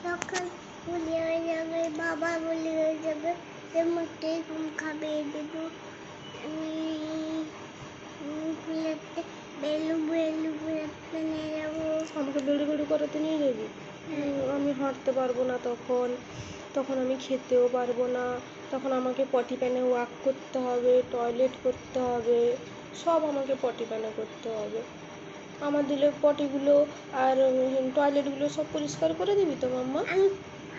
তখন বলি হয়ে যাবে, বাবা বলি হয়ে যাবে, মুখে ঘুম খাবিয়ে দেবো। আমি ফুলেতে বেলু বেলু বেড়াতে নিয়ে যাবো। আমাকে বেড়ু বেড়ু করাতে নিয়ে যাবি? আমি হাঁটতে পারবো না তখন, তখন আমি খেতেও পারবো না, তখন আমাকে পটি প্যানে ওয়াক করতে হবে, টয়লেট করতে হবে, সব আমাকে পটি প্যানে করতে হবে। আমার দিলে পটিগুলো আর টয়লেটগুলো সব পরিষ্কার করে দিবি তো মাম্মা?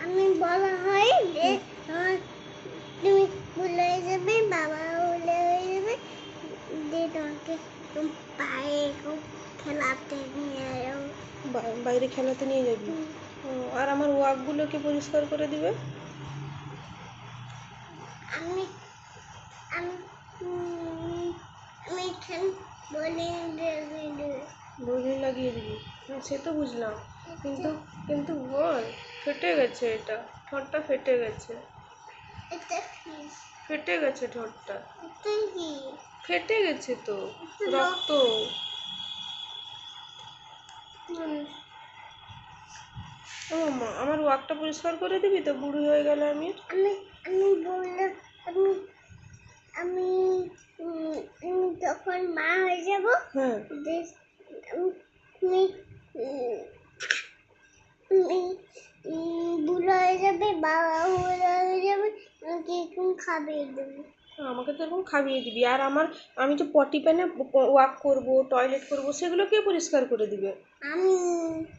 আমি বলা হয় যে তুমি ভুলে যাবে, বাবা ভুলে হয়ে যাবে, দিয়ে তোমাকে বাইরে খেলাতে নিয়ে যাবো। বাইরে খেলাতে নিয়ে যাবি? আর আমার ওয়াকগুলোকে পরিষ্কার করে দিবে? আমি আমি আমি এখানে বলি লাগিয়ে দিবি? সে তো বুঝলাম, কিন্তু কিন্তু বল, ফেটে গেছে, এটা ঠোঁটটা ফেটে গেছে, ফেটে গেছে ঠোঁটটা, ফেটে গেছে তো, রক্ত। আমার ওয়াকটা পরিষ্কার করে দিবি তো, বুড়ি হয়ে গেলে আমি আমি বললাম আমি আমি যখন মা হয়ে যাব, হ্যাঁ বুড়ো হয়ে যাবে, বাবা বুড়ো হয়ে যাবে, খাবিয়ে দেবে। আমাকে তো এরকম খাইয়ে দিবি, আর আমি তো পটি প্যানে ওয়াক করব, টয়লেট করব, সেগুলো কে পরিষ্কার করে দিবে? আমি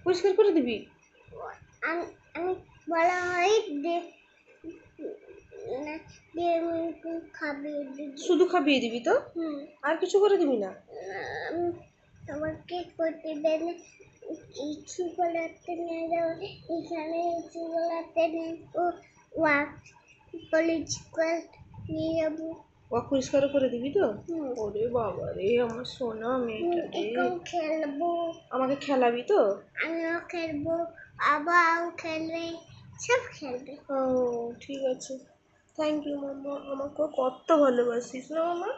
পরিষ্কার করে দিবি? আমি আমি বলা হয় যে খাবিয়ে দিবি। শুধু খাইয়ে দিবি তো? আর কিছু করে দিবি না? তোমাকে প্রতিদিন কিছু বলাতে নিয়ে যাবো, এখানে কিছু বলাতে নিয়ে ওয়াক কলেজ নিয়ে যাবো। ওয়াক পরিষ্কার করে দিবি তো? ওরে বাবা রে, আমার সোনা মেয়েটা রে। খেলবো। আমাকে খেলাবি তো? আমিও খেলবো, বাবাও খেলবে, সব খেলবে। ও ঠিক আছে, থ্যাংক ইউ মাম্মা, আমাকে কত ভালোবাসিস না মাম্মা?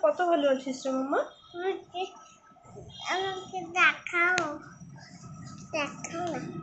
কত ভালোবাসিস রে মাম্মা? আমাকে দেখাও, দেখাও না।